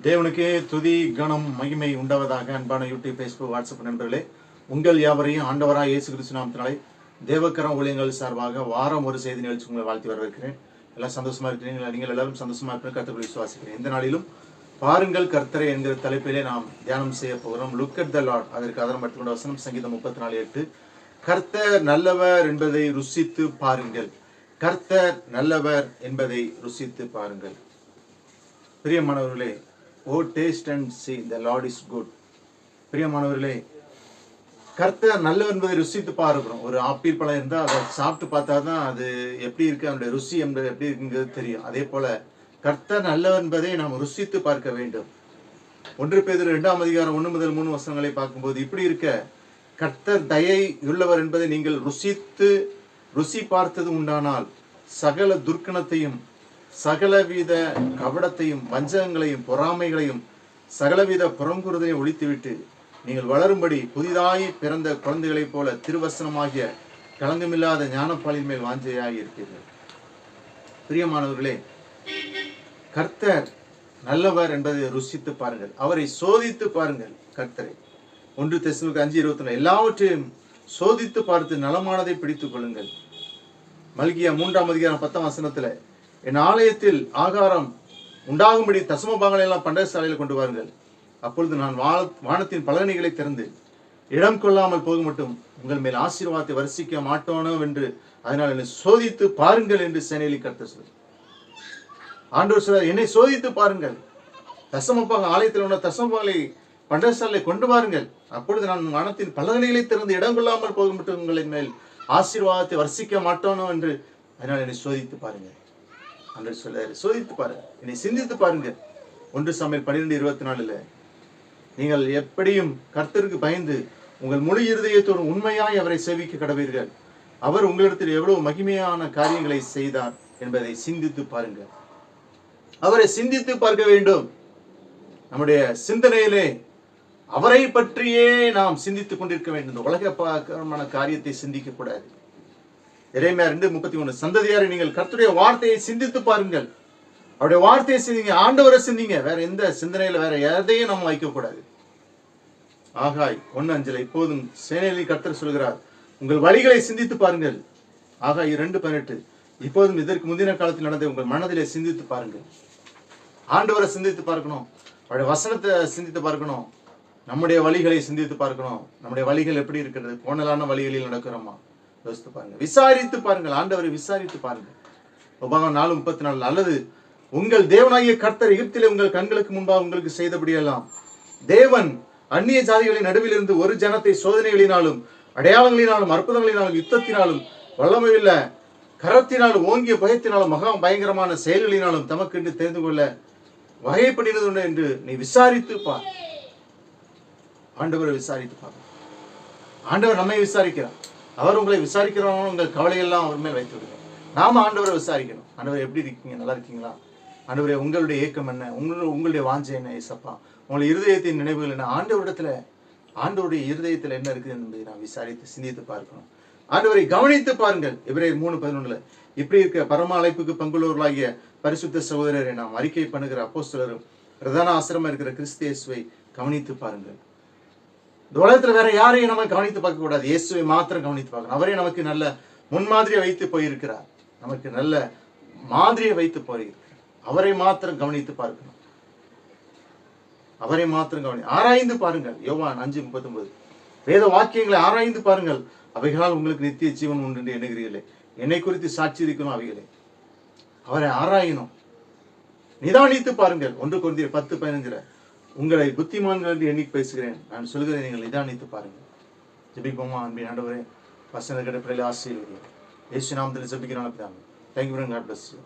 தேவனுக்கே துதி கணம் மகிமை உண்டாவதாக. அன்பான யூடியூப், ஃபேஸ்புக், வாட்ஸ்அப் நண்பர்களே, உங்கள் யாவரையும் ஆண்டவராக இயேசு கிறிஸ்து நாமத்தினாலே தேவக்கரம் ஊழியங்கள் சார்பாக வாரம் ஒரு செய்தி நிகழ்ச்சி உங்களை வாழ்த்தி வரவேற்கிறேன். எல்லாம் சந்தோஷமா இருக்கிறீங்களா? நீங்கள் எல்லாரும் சந்தோஷமா இருக்கிற கர்த்தரை விசுவாசிக்கிறேன். இந்த நாளிலும் பாருங்கள் கர்த்தரை என்கிற தலைப்பிலே நாம் தியானம் செய்ய போகிறோம். Look at the Lord. அதற்கு ஆதாரம் எடுத்துக்கொண்ட வசனம் சங்கீதம் 34:8. கர்த்தர் நல்லவர் என்பதை ருசித்து பாருங்கள். கர்த்தர் நல்லவர் என்பதை ருசித்து பாருங்கள். பிரியமானவர்களே, oh taste and see the Lord is good. பிரியமானவர்களே, கர்த்தர் நல்லவர் என்பதை ருசித்து பார்க்கிறோம். ஒரு ஆப்பிள் பழம் இருந்தால் அதை சாப்பிட்டு பார்த்தா தான் அது எப்படி இருக்கு, அதனுடைய ருசி என்பது எப்படி இருக்குங்கிறது தெரியும். அதே போல கர்த்தர் நல்லவர் என்பதை நாம் ருசித்து பார்க்க வேண்டும். 1 பேதுரு 2 1 முதல் 3 வசனங்களை பார்க்கும்போது இப்படி இருக்க, கர்த்தர் தயை உள்ளவர் என்பதை நீங்கள் ருசி பார்த்தது உண்டானால் சகல துர்க்கணத்தையும் சகலவித கபடத்தையும் வஞ்சகங்களையும் பொறாமைகளையும் சகலவித புறங்குறுதையும் ஒழித்துவிட்டு நீங்கள் வளரும்படி புதிதாய் பிறந்த குழந்தைகளைப் போல திருவசனமாகிய களங்கமில்லாத ஞானப்பாலின் மேல் வாஞ்சையாகி இருக்கிறீர்கள். பிரியமானவர்களே, கர்த்தர் நல்லவர் என்பதை ருசித்து பாருங்கள். அவரை சோதித்து பாருங்கள். கர்த்தரை 1 தெசலோனிக்கேயர் 5:21 எல்லாவற்றையும் சோதித்து பார்த்து நலமானதை பிடித்துக் கொள்ளுங்கள். மல்கியா 3:10 என் ஆலயத்தில் ஆகாரம் உண்டாகும்படி தசம பாகங்களை எல்லாம் பண்டகசாலையில் கொண்டு வாருங்கள். அப்பொழுது நான் வானத்தின் பலகணிகளை திறந்து இடம் கொள்ளாமல் போக மட்டும் உங்கள் மேல் ஆசீர்வாதத்தை வரிசிக்க மாட்டோனோ என்று அதனால் என்னை சோதித்து பாருங்கள் என்று சேனையில் கர்த்தர் சொல்றார். ஆண்டவர் சொல்றார், என்னை சோதித்து பாருங்கள். தசமபாகம் ஆலயத்தில் உள்ள தசமபாகங்களை பண்டகசாலையை கொண்டு வாருங்கள். அப்பொழுது நான் வானத்தின் பலகணிகளை திறந்து இடம் கொள்ளாமல் போக மட்டும் உங்களின் மேல் ஆசீர்வாதத்தை வரிசிக்க மாட்டோனோ என்று அதனால் என்னை சோதித்து பாருங்கள். அன்று சொல்றாரு, சோதித்து பாருங்க, என்னை சிந்தித்து பாருங்க. 1 சாமுவேல் 12:24 நீங்கள் எப்படியும் கர்த்தருக்கு பயந்து உங்கள் முழு இருதயத்தோடு உண்மையாய் அவரை சேவிக்க கடவீர்கள். அவர் உங்களிடத்தில் எவ்வளவு மகிமையான காரியங்களை செய்தார் என்பதை சிந்தித்து பாருங்க. அவரை சிந்தித்து பார்க்க வேண்டும். நம்முடைய சிந்தனையிலே அவரை பற்றியே நாம் சிந்தித்துக் கொண்டிருக்க வேண்டும். இந்த உலகமான காரியத்தை சிந்திக்க கூடாது. எரேமியா 2:31 சந்ததியாரை நீங்கள் கர்த்தருடைய வார்த்தையை சிந்தித்து பாருங்கள். அவருடைய வார்த்தையை சிந்திங்க, ஆண்டவரை சிந்திங்க. வேற எந்த சிந்தனையில வேற எதையும் நம்ம வைக்கக்கூடாது. ஆகாய் 1:5 இப்போதும் சேனையில் கர்த்தர் சொல்கிறார், உங்கள் வழிகளை சிந்தித்து பாருங்கள். ஆகாய் 2:18 இப்போதும் இதற்கு முந்தின காலத்தில் நடந்த உங்கள் மனதிலே சிந்தித்து பாருங்கள். ஆண்டவரை சிந்தித்து பார்க்கணும். அவருடைய வசனத்தை சிந்தித்து பார்க்கணும். நம்முடைய வழிகளை சிந்தித்து பார்க்கணும். நம்முடைய வழிகள் எப்படி இருக்கிறது? கோணலான வழிகளில் நடக்கிறோமா? யோசித்து பாருங்க. விசாரித்து பாருங்கள். ஆண்டவரை விசாரித்து பாருங்கள். உபாகமம் 4:34 அல்லது உங்கள் தேவனாகிய கர்த்தர் எகிப்திலே உங்கள் கண்களுக்கு முன்பாக உங்களுக்கு செய்தபடியெல்லாம் தேவன் அந்நிய ஜாதிகளின் நடுவில் இருந்து ஒரு ஜனத்தை சோதனைகளினாலும் அடையாளங்களினாலும் அற்புதங்களினாலும் யுத்தத்தினாலும் வல்லமையுள்ள கரத்தினாலும் ஓங்கிய பயத்தினாலும் மகா பயங்கரமான செயல்களினாலும் தமக்கு என்று தெரிந்து கொள்ள வகைப்படினது என்று நீ விசாரித்து பார். ஆண்டவரை விசாரித்து பார். ஆண்டவர் நம்மை விசாரிக்கிறார். அவர் உங்களை விசாரிக்கிறவங்க உங்கள் கவலையெல்லாம் அவர் மேல் வைத்து விடுங்க. நாம ஆண்டவரை விசாரிக்கணும். ஆண்டவர் எப்படி இருக்கீங்க? நல்லா இருக்கீங்களா? ஆண்டவரே, உங்களுடைய ஏக்கம் என்ன? உங்களுடைய வாஞ்சை என்ன? ஏசப்பா, உங்களுடைய இருதயத்தின் நினைவுகள் என்ன? ஆண்டவருடைய இருதயத்தில் என்ன இருக்குது என்பதை நான் விசாரித்து சிந்தித்து பார்க்கணும். ஆண்டவரை கவனித்து பாருங்கள். எபிரேயர் 3:11 இப்படி இருக்க பரம அழைப்புக்கு பங்குள்ளவர்களாகிய பரிசுத்த சகோதரரை நாம் அறிக்கை பண்ணுகிற அப்போஸ்தலரும் பிரதான ஆசிரமம் இருக்கிற கிறிஸ்து இயேசுவை கவனித்து பாருங்கள். இந்த உலகத்துல வேற யாரையும் நம்ம கவனித்து பார்க்க கூடாது. இயேசுவை மாத்திரம் கவனித்து பார்க்கணும். அவரே நமக்கு நல்ல முன்மாதிரியை வைத்து போயிருக்கிறார். நமக்கு நல்ல மாதிரியை வைத்து போயிருக்கிறார். அவரை மாத்திரம் கவனித்து பார்க்கணும். அவரை மாத்திரம் ஆராய்ந்து பாருங்கள். யோவான் 5:39 வேத வாக்கியங்களை ஆராய்ந்து பாருங்கள். அவைகளால் உங்களுக்கு நித்திய ஜீவன் உண்டு என்று எண்ணுகிறீர்களே. என்னை குறித்து சாட்சி இருக்கணும். அவைகளை அவரை ஆராயணும். நிதானித்து பாருங்கள். 1 கொரிந்தியர் 10:15 உங்களை புத்திமான்கள் என்று எண்ணி பேசுகிறேன், நான் சொல்கிறதை நீங்கள் நிதானித்து பாருங்கள். ஜெபிப்போமா? அன்பின் ஆண்டவரே, வசன கிடைப்பில் ஆசீர்வதியும் இயேசு நாமத்தில் ஜெபிக்கிறோம். தேங்க்யூ. God bless you.